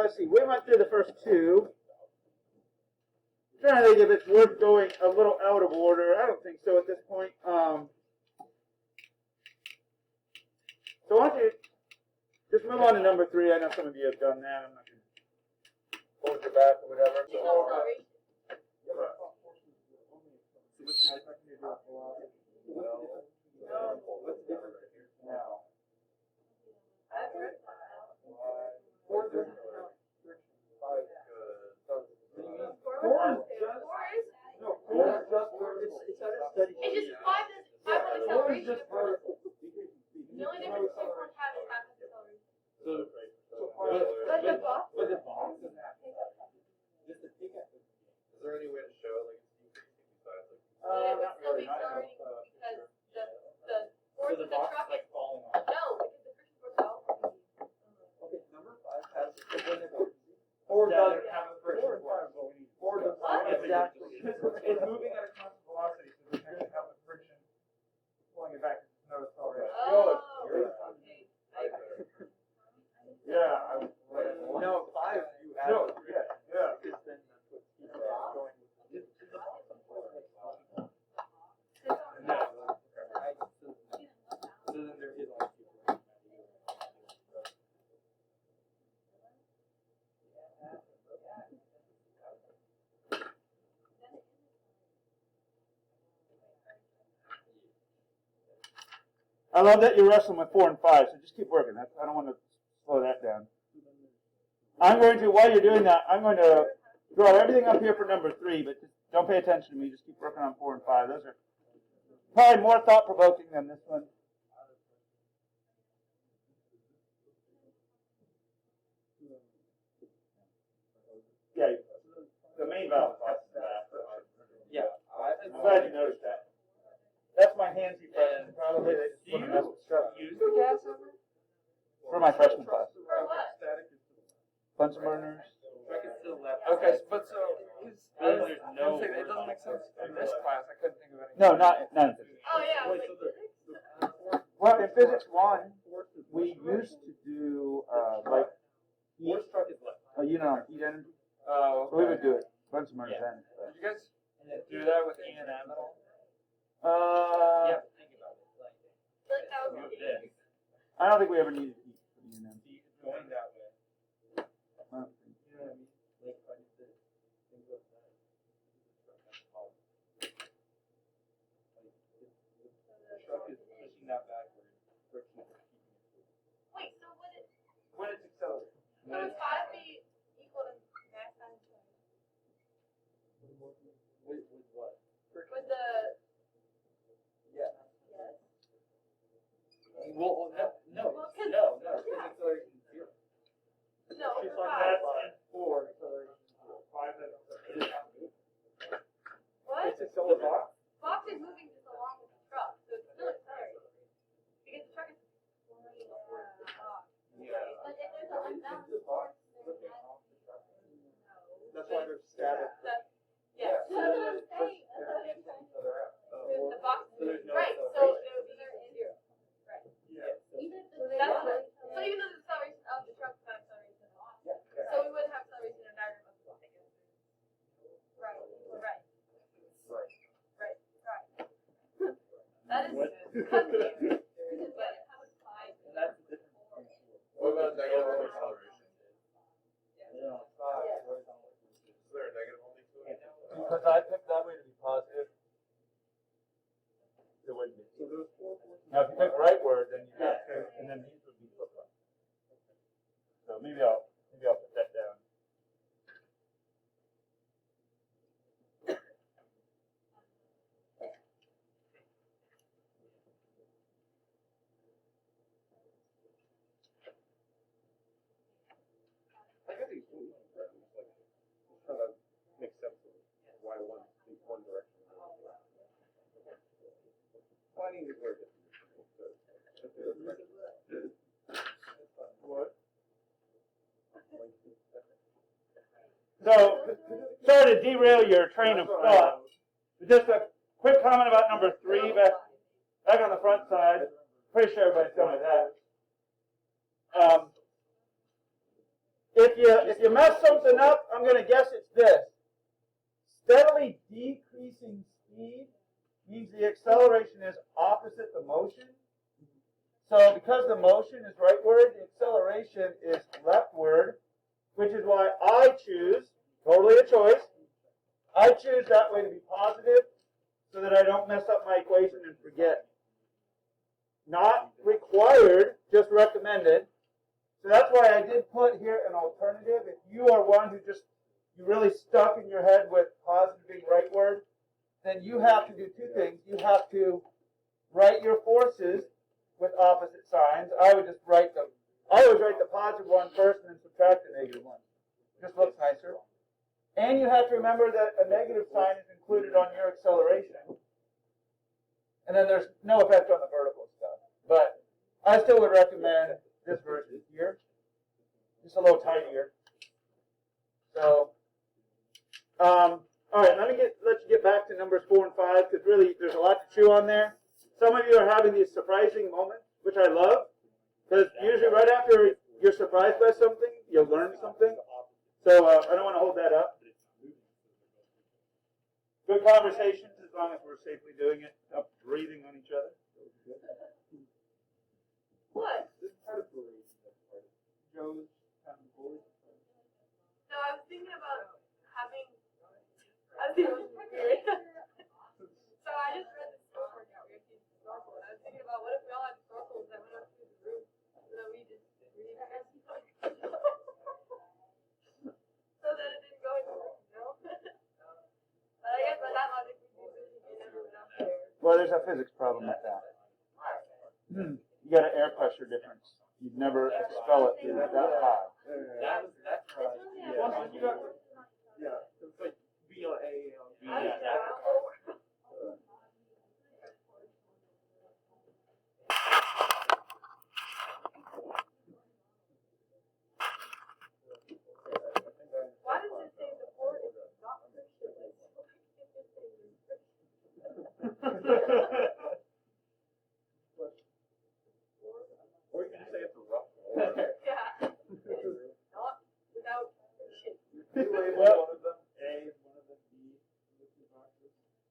let's see. We went through the first two. I'm trying to think if it's worth going a little out of order. I don't think so at this point. So why don't you just move on to number 3. I know some of you have done that. I'm not going to hold your back or whatever. So, It's just five on acceleration. The only difference between 4 and 5 is half acceleration. But the box. Is there any way to show like it's decreasing besides like? It would still be accelerating because the force of the truck is falling off. no, because the friction force is also. Okay, number 5 has Four doesn't have a friction force. Four does What? exactly. It's moving at a constant velocity, so it doesn't have the friction pulling it back. No acceleration. Oh, okay. Yeah. No, 5 you add No, the yeah, friction. yeah. Because then that's what keeps it going. No. So then there is only 2. I love that you're wrestling with 4 and 5, so just keep working. I don't want to slow that down. I'm going to, while you're doing that, I'm going to draw everything up here for number 3, but just don't pay attention to me. Just keep working on 4 and 5. Those are probably more thought-provoking than this one. Yeah, the main valve is that. Yeah. I'm glad you noticed that. That's my handsy freshman. Probably they just want to mess with stuff. Use the gas hammer? For my freshman class. For what? Bunch of burners. Okay, but so there's no. It doesn't make sense in this class. I couldn't think of any. No, none in physics. Oh yeah, like physics. Well, in physics 1, we used to do like heat, heat energy. Oh, So we would do it. Bunch of burners then. Did you guys do that with E and M at all? Yeah, Think about it. Like that was This. I don't think we ever needed heat for the UNM. Going that way. I don't think. You know what I mean? Like if I did this, things like that. The truck is pushing that backwards. Friction is keeping it. Wait, so would it When it's accelerating. so would 5 be equal to mass times 2? With what? With the Yeah. yes. Well, no, Well, because yeah. acceleration is 0. No, She's for like 5. that and 4 acceleration. 5 that What? it's accelerating. Box is moving just along with the truck, so it's still accelerating. Because the truck is flying before the box. Yeah. But if there's an unbalanced force, there's not. That's why they're static. Yeah. So that's what I'm saying. That's what I'm saying. The box is right, so it would be 0. Right. Yeah. That's what. So even though the acceleration of the truck is not acceleration of the box, so we wouldn't have acceleration in diagram of the box. Right. Right. Right. Right. That is confusing. But how would 5 be? That's the difference. What about negative only acceleration? Yeah. Is there a negative only to it? Because I picked that way to be positive. It wouldn't be. Now, if you pick right word, then you got 2, and then these would be flip flop. So maybe I'll put that down. I got these two diagrams, like, just trying to make sense of why one thinks one direction. Finding is very different. What? So, sorry to derail your train of thought, but just a quick comment about number 3 back on the front side. Pretty sure everybody's done with that. if you mess something up, I'm going to guess it's this. Steadily decreasing speed means the acceleration is opposite the motion. So because the motion is rightward, the acceleration is leftward, which is why I choose, totally a choice, I choose that way to be positive so that I don't mess up my equation and forget. Not required, just recommended. So that's why I did put here an alternative. If you are one who you really stuck in your head with positive being rightward, then you have to do two things. You have to write your forces with opposite signs. I would just write them. I always write the positive one first and then subtract the negative one. Just looks nicer. And you have to remember that a negative sign is included on your acceleration. And then there's no effect on the vertical stuff. But I still would recommend this version here. Just a little tinier. So, all right, let you get back to numbers 4 and 5, because really there's a lot to chew on there. Some of you are having these surprising moments, which I love, because usually right after you're surprised by something, you'll learn something. So I don't want to hold that up. Good conversations, as long as we're safely doing it, not breathing on each other. What? This part of the Joe's having board. No, I was thinking about having. I was thinking weird. So I just read the snorkel workout. We have to use the snorkel, and I was thinking about what if we all had snorkels that went up through the roof, so that we just breathe so that it didn't go in the room, you know? But I guess by that logic, we never went up there. Well, there's a physics problem with that. You got an air pressure difference. You'd never expel it through that high. That's right. Yeah. It's like B on A on B. Why does it say the board is not frictionless? Or you can say it's a rough board. Yeah. Not without friction. You label one of them A and one of them B.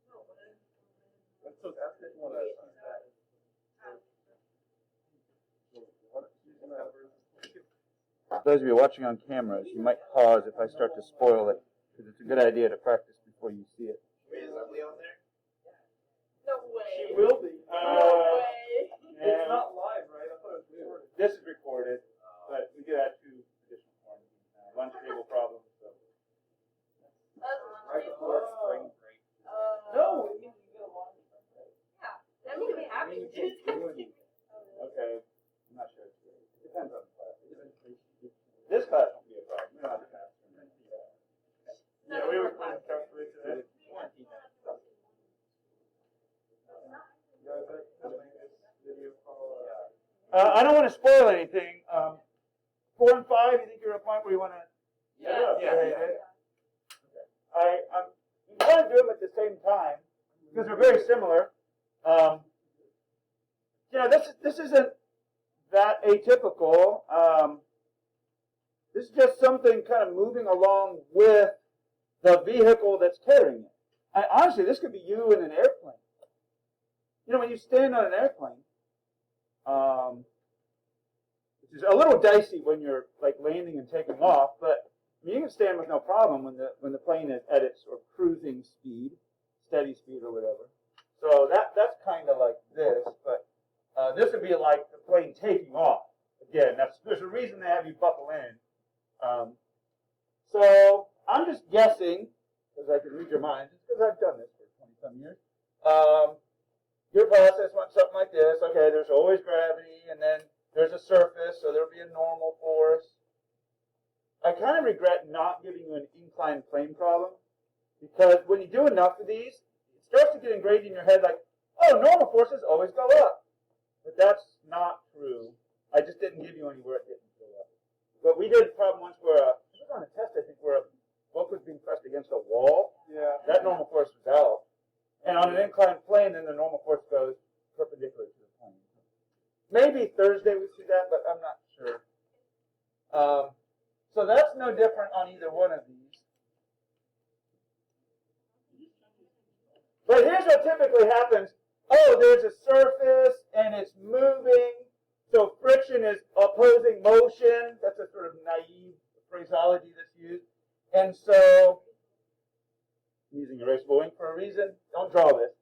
No, but So that's it. One at a time. Those of you watching on cameras, you might pause if I start to spoil it, because it's a good idea to practice before you see it. Wait, is Emily on there? no way. She will be. No way. It's not live, right? I thought it was recorded. This is recorded, but we do have 2 additional quarantines now. Lunch table problems. So. That's Right before spring break. No. it means you get a long Yeah. That means we have to do something. Okay. I'm not sure. It depends on the class. This class won't be a problem. We don't have to pass. Yeah, we were playing calculator today. I don't want to spoil anything. 4 and 5, you think you're at a point where you want to? Yeah. I'm going to do them at the same time because they're very similar. This isn't that atypical. This is just something kind of moving along with the vehicle that's carrying it. Honestly, this could be you in an airplane. You know, when you stand on an airplane, which is a little dicey when you're like landing and taking off, but you can stand with no problem when the plane is at its or cruising speed, steady speed or whatever. So that's kind of like this, but this would be like the plane taking off. Again, there's a reason they have you buckle in. So I'm just guessing, because I can read your minds, just because I've done this for 20-some years. Your process went something like this. Okay, there's always gravity, and then there's a surface, so there'll be a normal force. I kind of regret not giving you an inclined plane problem, because when you do enough of these, it starts to get ingrained in your head like, oh, normal forces always go up. But that's not true. I just didn't give you any where it didn't go up. But we did a problem once where, it was on a test, I think, where a book was being pressed against a wall. Yeah. That normal force was out. And on an inclined plane, then the normal force goes perpendicular to the plane. Maybe Thursday we see that, but I'm not sure. So that's no different on either one of these. But here's what typically happens. Oh, there's a surface and it's moving. So friction is opposing motion. That's a sort of naive phraseology that's used. And so, I'm using erasable ink for a reason. Don't draw this.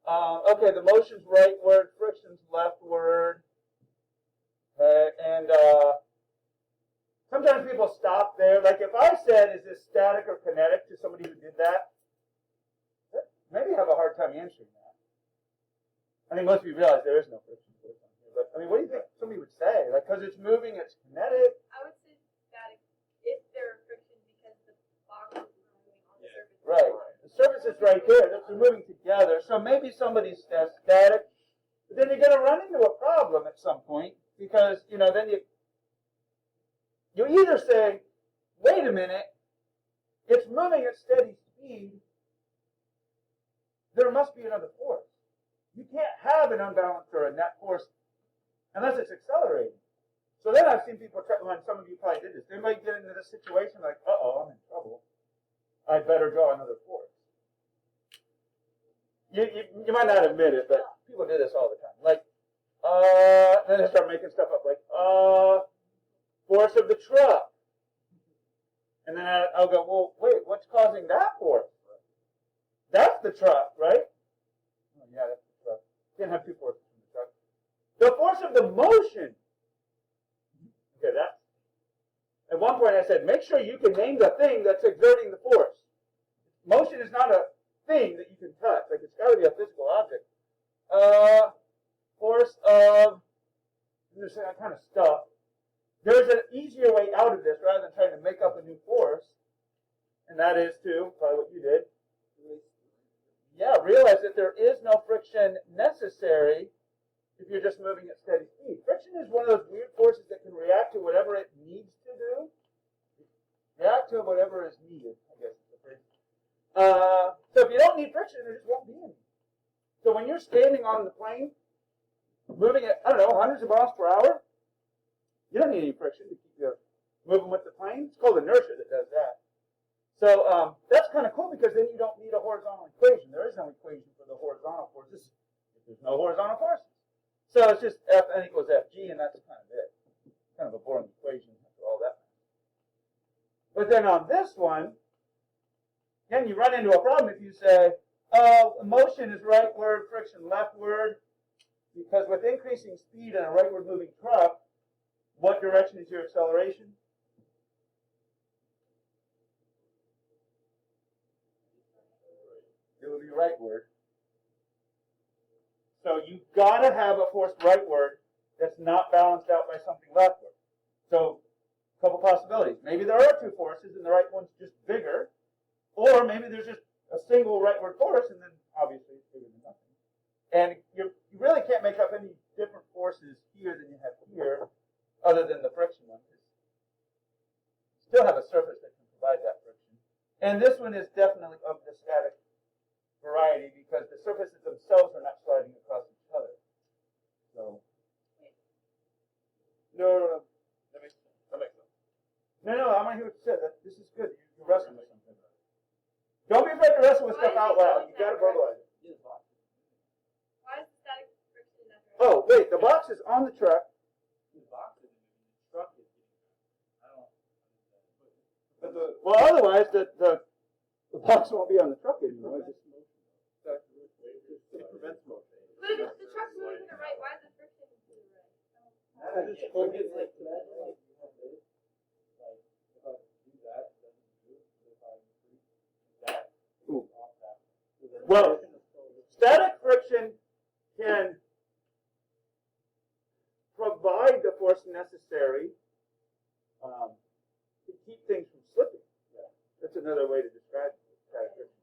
Okay, the motion's rightward, friction's leftward. And sometimes people stop there. Like if I said, is this static or kinetic to somebody who did that, maybe have a hard time answering that. I think most of you realize there is no friction force on here. But I mean, what do you think somebody would say? Like, because it's moving, it's kinetic. I would say static if there are friction because the box is moving on the surface. Right. The surface is right there. They're moving together. So maybe somebody says static, but then you're going to run into a problem at some point because, you know, then you either say, wait a minute, it's moving at steady speed. There must be another force. You can't have an unbalanced or a net force unless it's accelerating. So then I've seen people try, and some of you probably did this. Anybody get into this situation like, uh-oh, I'm in trouble. I'd better draw another force. You might not admit it, but people do this all the time. Like, then they start making stuff up like, force of the truck. And then I'll go, well, wait, what's causing that force? That's the truck, right? Oh, yeah, that's the truck. Can't have two forces in the truck. The force of the motion. Okay, that's. At one point I said, make sure you can name the thing that's exerting the force. Motion is not a thing that you can touch. Like, it's got to be a physical object. Force of. I'm just saying, I'm kind of stuck. There's an easier way out of this rather than trying to make up a new force. And that is to, probably what you did, realize that there is no friction necessary if you're just moving at steady speed. Friction is one of those weird forces that can react to whatever it needs to do. React to whatever is needed, I guess is the phrase. So if you don't need friction, there just won't be any. So when you're standing on the plane, moving at, I don't know, hundreds of miles per hour, you don't need any friction to keep you moving with the plane. It's called inertia that does that. So that's kind of cool because then you don't need a horizontal equation. There is no equation for the horizontal forces if there's no horizontal forces. So it's just Fn equals Fg, and that's kind of it. Kind of a boring equation after all that. But then on this one, again, you run into a problem if you say, motion is rightward, friction leftward, because with increasing speed in a rightward moving truck, what direction is your acceleration? It would be rightward. So you've got to have a force rightward that's not balanced out by something leftward. So a couple possibilities. Maybe there are two forces and the right one's just bigger. Or maybe there's just a single rightward force and then obviously it's bigger than nothing. And you really can't make up any different forces here than you have here other than the friction one. You still have a surface that can provide that friction. And this one is definitely of the static variety because the surfaces themselves are not sliding across each other. So, No. That makes sense. no, I want to hear what you said. This is good. You're wrestling with something. Don't be afraid to wrestle with stuff out loud. You got to verbalize it. Why is the static friction in that direction? Oh, wait. The box is on the truck. The box is in the truck is getting. I don't. But the Well, otherwise, the box won't be on the truck anymore. it prevents motion. But if the truck's moving to the right, why is the friction to the right? It's like imagine like you have this, like if I do that, it doesn't do it. If I increase that, Ooh. off that. So then Well, friction is still- static friction can provide the force necessary to keep things from slipping. That's another way to describe static friction.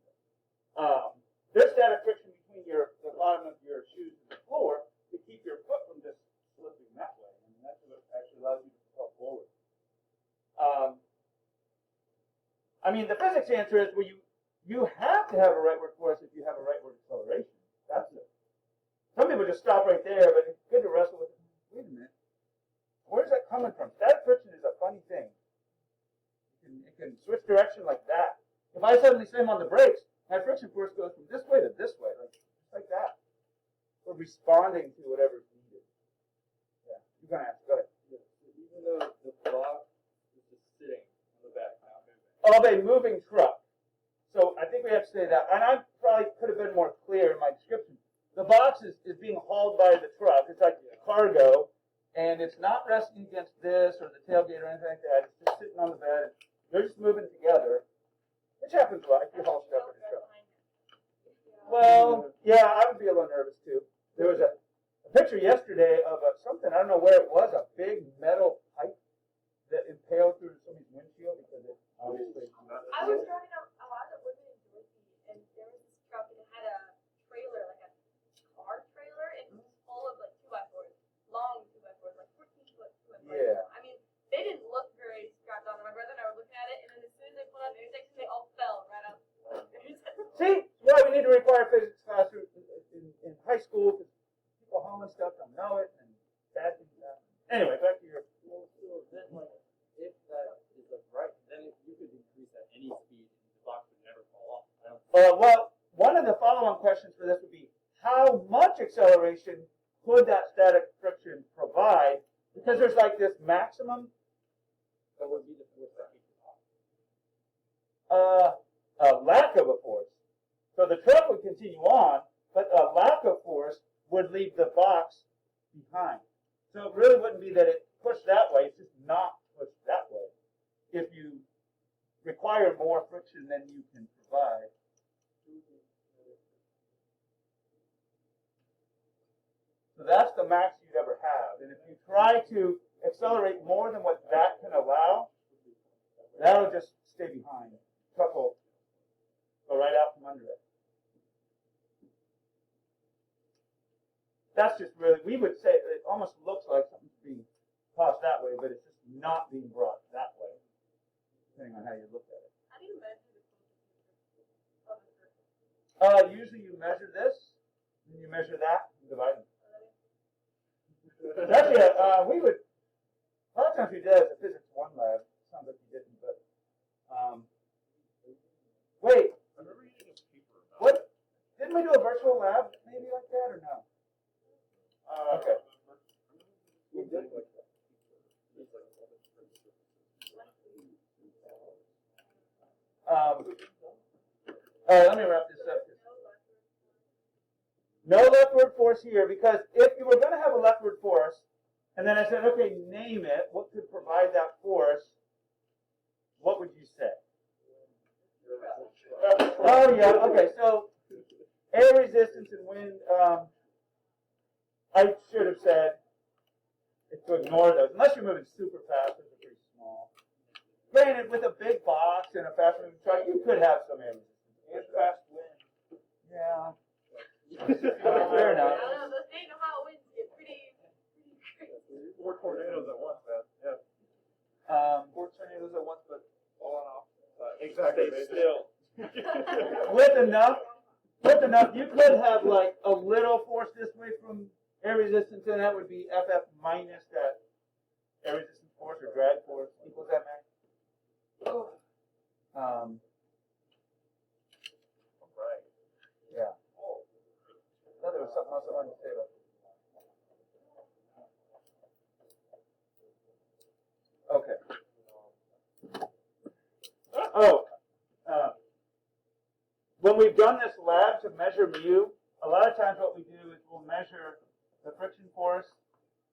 There's static friction between the bottom of your shoes and the floor to keep your foot from just slipping that way. And that's what actually allows you to propel forward. I mean, the physics answer is, well, you have to have a rightward force if you have a rightward acceleration. That's it. Some people just stop right there, but it's good to wrestle with it. Wait a minute. Where's that coming from? Static friction is a funny thing. can switch direction like that. If I suddenly slam on the brakes, my friction force goes from this way to this way, like that. We're responding to whatever's needed. Yeah, you're gonna ask. Go ahead. Even though the block is just sitting on the back, not moving. Of a moving truck. So I think we have to say that. And I probably could have been more clear in my description. The box is being hauled by the truck. It's like cargo, and it's not resting against this or the tailgate or anything like that. It's just sitting on the bed. They're just moving together, which happens a lot if you haul stuff in a truck. Well, yeah, I would be a little nervous too. There was a picture yesterday of something, I don't know where it was, a big metal pipe that impaled through somebody's windshield because it obviously. I was driving a lot of women in Jersey, and there was this truck, and it had a trailer, like a car trailer, and it was full of like 2x4s, long 2x4s, like 14-foot 2x4s. Yeah. I mean, they didn't look very strapped on. My brother and I were looking at it, and then as soon as they pulled out the intersection, they all fell right out. See, why we need to require physics class in high school because people hauling stuff don't know it and bad things happen. Anyway, back to your. Well, so then, like, if that is like right, then you could increase at any speed, and the box would never fall off. Well, one of the follow-on questions for this would be, how much acceleration could that static friction provide? Because there's like this maximum. That would be the force that keeps it off. A lack of a force. So the truck would continue on, but a lack of force would leave the box behind. So it really wouldn't be that it pushed that way, it's just not pushed that way. If you require more friction than you can provide. So that's the max you'd ever have. And if you try to accelerate more than what that can allow, that'll just stay behind. Truck will go right out from under it. That's just really, we would say, it almost looks like something's being tossed that way, but it's just not being brought that way, depending on how you look at it. How do you measure the Usually you measure this, and you measure that, and divide them. Actually, we would, a lot of times we did as a physics 1 lab. Sounds like you didn't, but, wait, I remember using a paper. what, didn't we do a virtual lab maybe like that, or no? Okay. We did like that. Let me wrap this up. No leftward force here, because if you were going to have a leftward force, and then I said, okay, name it, what could provide that force, what would you say? Oh, yeah, okay, so air resistance and wind, I should have said to ignore those, unless you're moving super fast, those are pretty small. Granted, with a big box and a fast moving truck, you could have some air resistance. And fast wind. Yeah. I Fair enough. don't know, those days of hot winds get pretty crazy. 4 tornadoes at once, man. Yeah. 4 tornadoes at once, but all on off. Exactly, Stay baby. still. With enough, you could have like a little force this way from air resistance, and that would be FF minus that air resistance force or drag force equals that max. Right. Yeah. I thought there was something else I wanted to say about this. Okay. Oh, when we've done this lab to measure mu, a lot of times what we do is we'll measure the friction force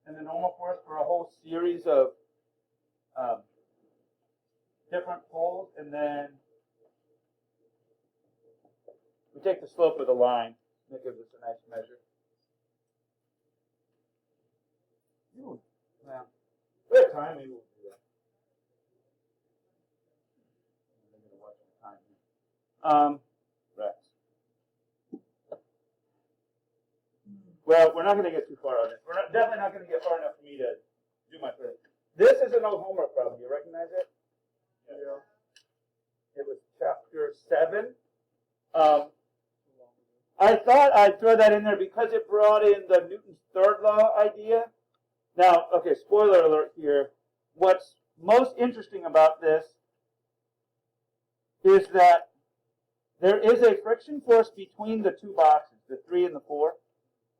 and the normal force for a whole series of different poles, and then we take the slope of the line. That gives us a nice measure. Ooh, well, we have time, maybe we'll do that. I'm going to watch the time here. Rest. Well, we're not going to get too far on this. We're definitely not going to get far enough for me to do my thing. This is an old homework problem. You recognize it? Yeah. It was chapter 7. I thought I'd throw that in there because it brought in the Newton's third law idea. Now, okay, spoiler alert here. What's most interesting about this is that there is a friction force between the two boxes, the 3 and the 4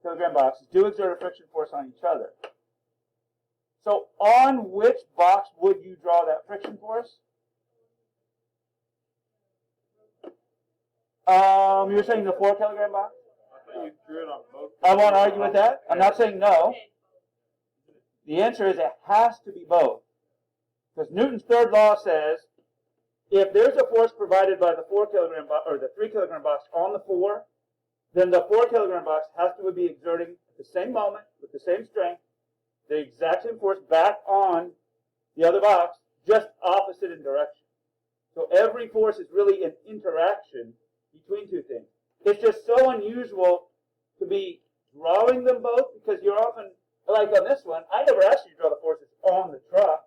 kilogram boxes, do exert a friction force on each other. So on which box would you draw that friction force? You're saying the 4 kilogram box? I thought you drew it on both. I won't argue with that. I'm not saying no. The answer is it has to be both. Because Newton's third law says if there's a force provided by the 4 kilogram box or the 3 kilogram box on the 4, then the 4 kilogram box has to be exerting at the same moment with the same strength, the exact same force back on the other box, just opposite in direction. So every force is really an interaction between two things. It's just so unusual to be drawing them both because you're often, like on this one, I never asked you to draw the forces on the truck,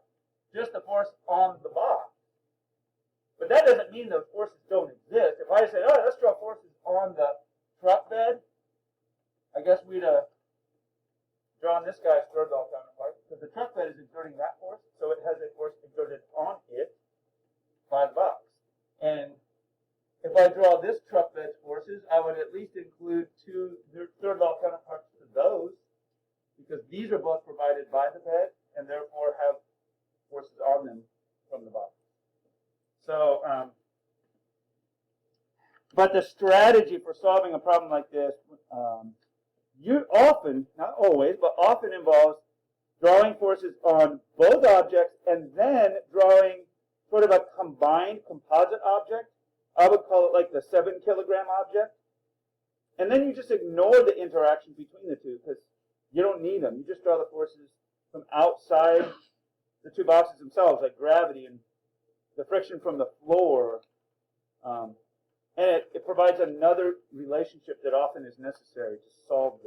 just the force on the box. But that doesn't mean those forces don't exist. If I said, oh, let's draw forces on the truck bed, I guess we'd drawn this guy's third law counterpart because the truck bed is exerting that force, so it has a force exerted on it by the box. And if I draw this truck bed's forces, I would at least include two third law counterparts to those because these are both provided by the bed and therefore have forces on them from the box. So, but the strategy for solving a problem like this, you often, not always, but often involves drawing forces on both objects and then drawing sort of a combined composite object. I would call it like the 7 kilogram object. And then you just ignore the interaction between the two because you don't need them. You just draw the forces from outside the two boxes themselves, like gravity and the friction from the floor. And it provides another relationship that often is necessary to solve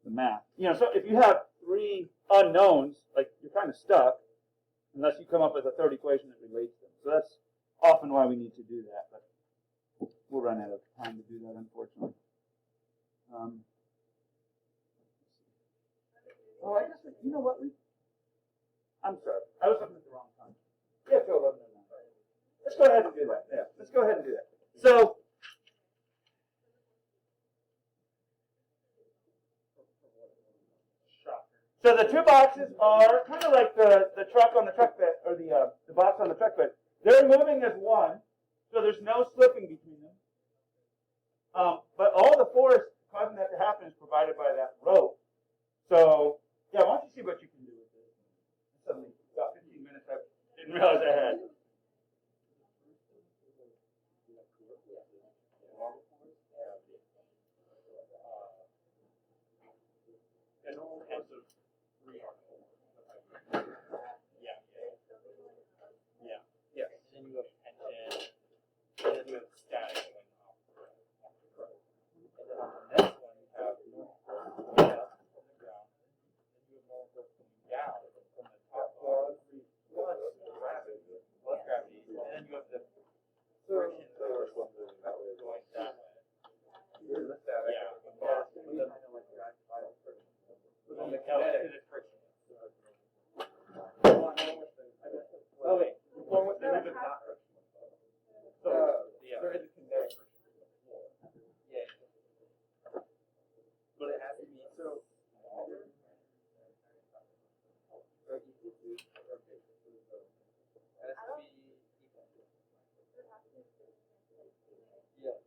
the math. You know, so if you have 3 unknowns, like you're kind of stuck unless you come up with a third equation that relates them. So that's often why we need to do that, but we'll run out of time to do that, unfortunately. Oh, I guess, you know what? I'm sorry. I was looking at the wrong time. Yeah, till 11:09. Let's go ahead and do that. Yeah, let's go ahead and do that. So, the two boxes are kind of like the truck on the truck bed, or the box on the truck bed. They're moving as one, so there's no slipping between them. But all the force causing that to happen is provided by that rope. So, yeah, why don't you see what you can do with this? Suddenly, about 15 minutes, I didn't realize I had. And all kinds of yeah. Then you have tension, and then you have static going off. And then on the next one, you have normal force coming up from the ground. Then you have normal force coming down from the top plus gravity. And then you have the friction force going that way. Yeah. On the kinetic friction. Oh wait, one with the not friction. So yeah, there is a kinetic friction. Yeah. But it has to be so smaller. It has to be equal. Yeah.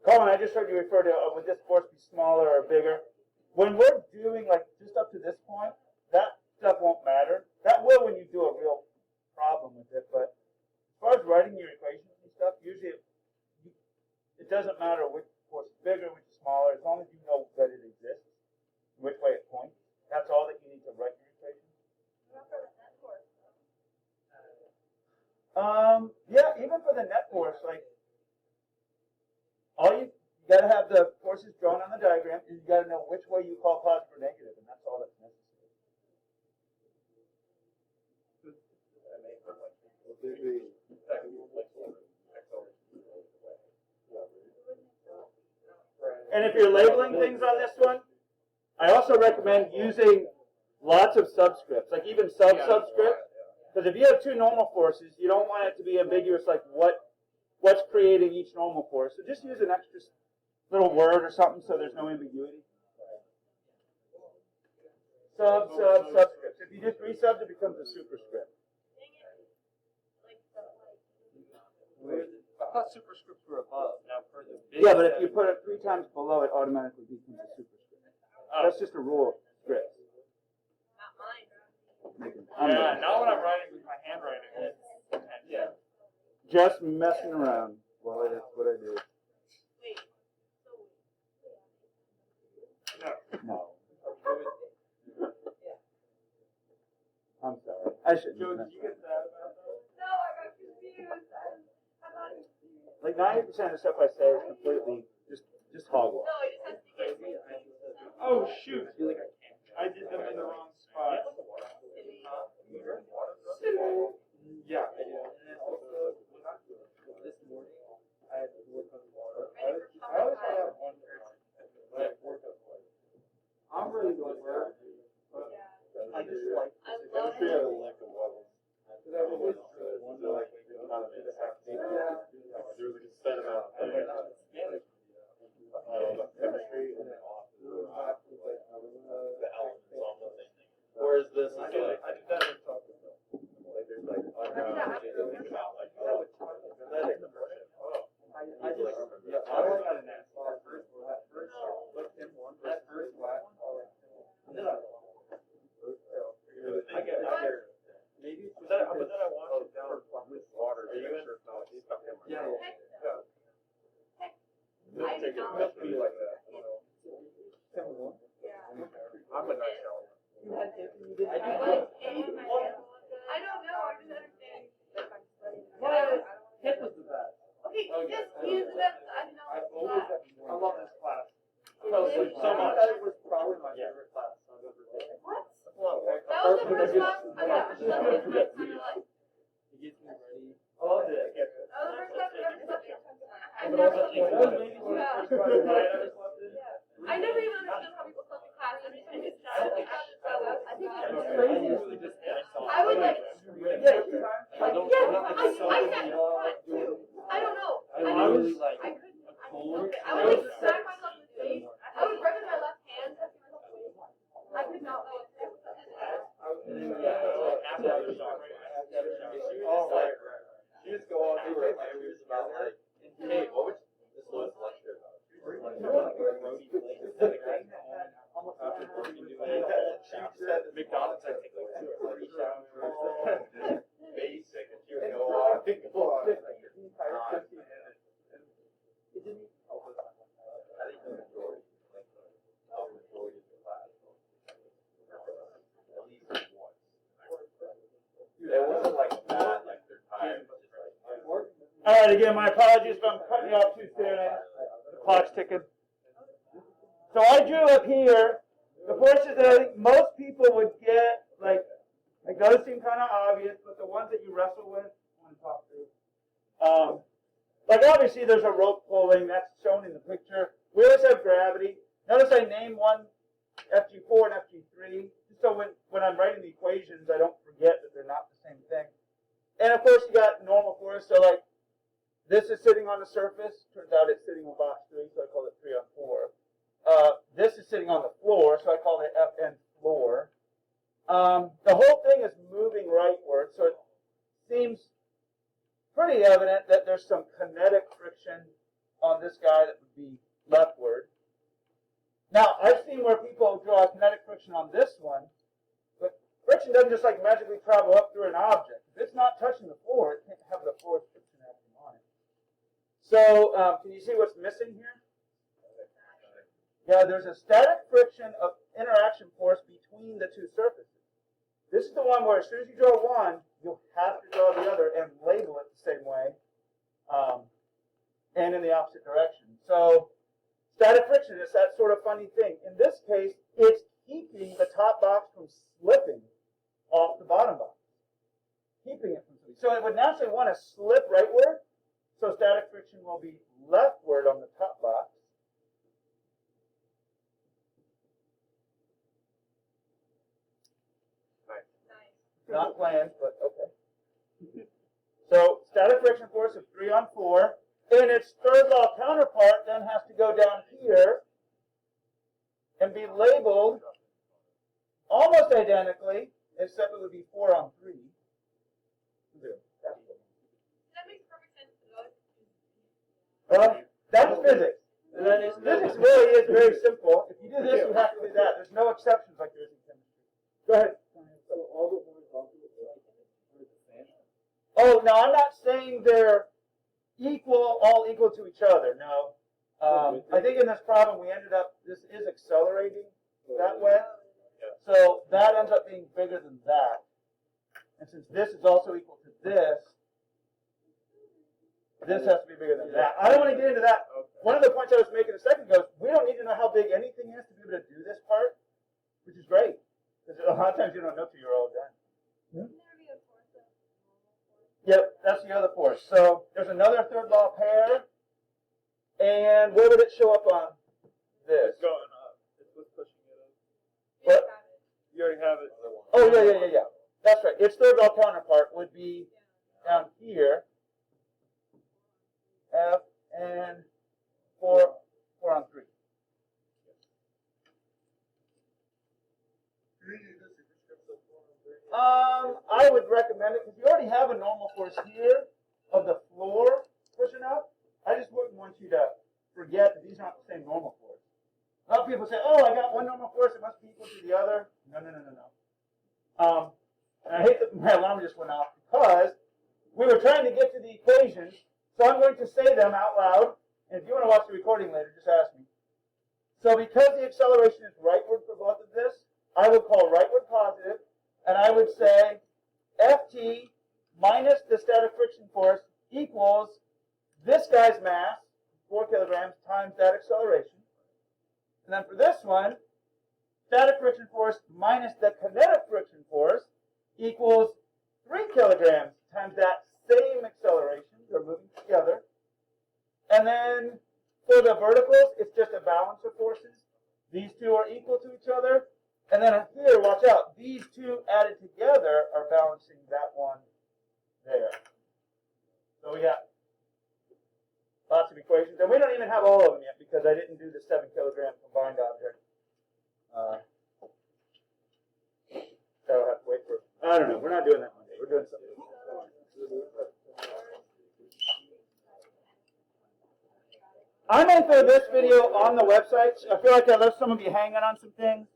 Colin, I just heard you refer to would this force be smaller or bigger? When we're doing like just up to this point, that stuff won't matter. That will when you do a real problem with it. But as far as writing your equations and stuff, usually it doesn't matter which force is bigger, which is smaller, as long as you know that it exists, which way it points. That's all that you need to write your equations. Yeah, even for the net force, like all you got to have the forces drawn on the diagram, and you got to know which way you call positive or negative, and that's all that's necessary. And if you're labeling things on this one, I also recommend using lots of subscripts, like even subscript. Because if you have two normal forces, you don't want it to be ambiguous, like what's creating each normal force. So just use an extra little word or something so there's no ambiguity. Sub, subscript. If you just resubs, it becomes a superscript. I thought superscripts were above. Now for the Yeah, but if you put it 3 times below, it automatically becomes a superscript. That's just a rule of scripts. Not mine. Yeah, not when I'm writing with my handwriting. yeah. Just messing around. Well, that's what I do. Wait. No. I'm sorry. I shouldn't. Joe, have did you get that about that? No, I got confused. I'm not confused. Like 90% of the stuff I say is completely just hogwash. No, it just has to get me. Oh shoot! I did them in the wrong spot. Yeah, I did. And then also this morning I had to work on water. I always have one person that work on water. I'm really good at work, but I just like I love chemistry. I it. like the levels. Because I always wonder like kind of just have to. Yeah. There's like a set amount of chemistry and then the elements on the thing. Whereas this is like I did that in soccer. there's like about like kinetic motion. Oh, I just yeah, I only got an S. That first like in one that first black. And then I get maybe but then I watched it down with water. Are you in? yeah. I did not. Must be like that. I don't know. I'm a nice guy. I don't know. I'm just understanding. Hip was the best. Okay, yes, he is the best. I know. I've always I love this class. Really? So much. That was probably my favorite class I've ever taken. What? Well, That was the first class. Oh yeah, that was my kind of like. it gets me ready. I loved it. That was the first class I've ever slept in. I've But never also, slept that was in. maybe one of the Yeah. first classes that I ever slept in. I never even understood how people slept in class. Every time it's I think It's it's crazy. I would like. Yeah, I said I don't know. I was like I couldn't. a cold. I would like smack myself in the face. I would grab my left hand, touch myself away. I could not go upstairs. Oh, right. You just go on through it. It was about like, hey, what was this was lecture about? McDonald's, I think, like 2 or 3 showers. Basic, and she would go on. I think the majority, like the majority of the class, at least once. It wasn't like bad, like they're tired. It's just like, All right, again, my apologies if I'm cutting you off too soon. The clock's ticking. So I drew up here the forces that I think most people would get. Like those seem kind of obvious, but the ones that you wrestle with, I want to talk through. Like obviously there's a rope pulling, that's shown in the picture. We always have gravity. Notice I named one FG4 and FG3, just so when I'm writing the equations, I don't forget that they're not the same thing. And of course you got normal force, so like this is sitting on the surface. Turns out it's sitting on box 3, so I call it 3 on 4. This is sitting on the floor, so I call it FN floor. The whole thing is moving rightward, so it seems pretty evident that there's some kinetic friction on this guy that would be leftward. Now, I've seen where people draw kinetic friction on this one, but friction doesn't just like magically travel up through an object. If it's not touching the floor, it can't have the force friction acting on it. So, can you see what's missing here? Yeah, there's a static friction of interaction force between the two surfaces. This is the one where as soon as you draw one, you'll have to draw the other and label it the same way, and in the opposite direction. So static friction is that sort of funny thing. In this case, it's keeping the top box from slipping off the bottom box. Keeping it from slipping. So it would naturally want to slip rightward, so static friction will be leftward on the top box. Not planned, but okay. So static friction force of 3 on 4, and its third law counterpart then has to go down here and be labeled almost identically, except it would be 4 on 3. That makes perfect sense to us. That's physics. And then physics really is very simple. If you do this, you have to do that. There's no exceptions like there is in chemistry. Go ahead. So all the horizontals are the same? Oh, no, I'm not saying they're all equal to each other. No. I think in this problem we ended up, this is accelerating that way. So that ends up being bigger than that. And since this is also equal to this has to be bigger than that. I don't want to get into that. One of the points I was making a second ago is we don't need to know how big anything is to be able to do this part, which is great. Because a lot of times you don't know till you're all done. Wouldn't there be a force of normal force? Yep, that's the other force. So there's another third law pair. And where would it show up on this? It's going up. It's what's pushing it up. We What? just have it. You already have it. Oh, yeah. That's right. Its third law counterpart would be down here. F and 4 on 3. I would recommend it because you already have a normal force here of the floor pushing up. I just wouldn't want you to forget that these aren't the same normal force. A lot of people say, oh, I got one normal force, it must be equal to the other. No. And I hate that my alarm just went off because we were trying to get to the equations, so I'm going to say them out loud. And if you want to watch the recording later, just ask me. So because the acceleration is rightward for both of this, I would call rightward positive, and I would say Ft minus the static friction force equals this guy's mass, 4 kilograms, times that acceleration. And then for this one, static friction force minus the kinetic friction force equals 3 kilograms times that same acceleration. They're moving together. And then for the verticals, it's just a balance of forces. These two are equal to each other. And then here, watch out, these two added together are balancing that one there. So we got lots of equations. And we don't even have all of them yet because I didn't do the 7 kilogram combined object. So I'll have to wait for, I don't know, we're not doing that one day. We're doing something else. I may throw this video on the website. I feel like I left some of you hanging on some things.